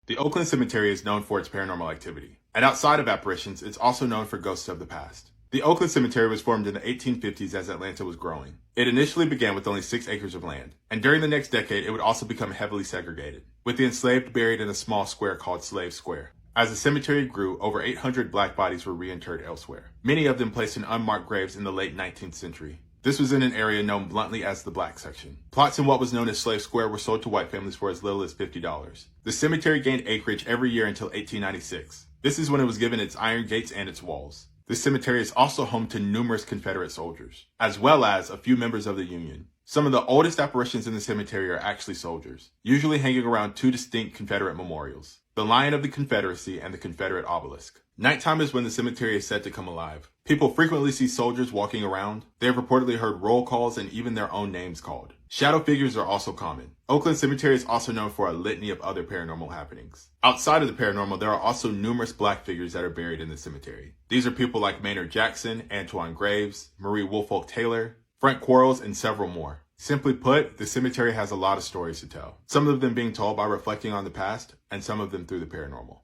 The Oakland Cemetery is known for its paranormal activity, and outside of apparitions, it's also known for ghosts of the past. The Oakland Cemetery was formed in the 1850s as Atlanta was growing. It initially began with only 6 acres of land, and during the next decade, it would also become heavily segregated, with the enslaved buried in a small square called Slave Square. As the cemetery grew, over 800 black bodies were reinterred elsewhere, many of them placed in unmarked graves in the late 19th century. This was in an area known bluntly as the Black Section. Plots in what was known as Slave Square were sold to white families for as little as $50. The cemetery gained acreage every year until 1896. This is when it was given its iron gates and its walls. The cemetery is also home to numerous Confederate soldiers, as well as a few members of the Union. Some of the oldest apparitions in the cemetery are actually soldiers, usually hanging around 2 distinct Confederate memorials: the Lion of the Confederacy and the Confederate Obelisk. Nighttime is when the cemetery is said to come alive. People frequently see soldiers walking around. They have reportedly heard roll calls and even their own names called. Shadow figures are also common. Oakland Cemetery is also known for a litany of other paranormal happenings. Outside of the paranormal, there are also numerous black figures that are buried in the cemetery. These are people like Maynard Jackson, Antoine Graves, Marie Woolfolk Taylor, Frank Quarles, and several more. Simply put, the cemetery has a lot of stories to tell, some of them being told by reflecting on the past, and some of them through the paranormal.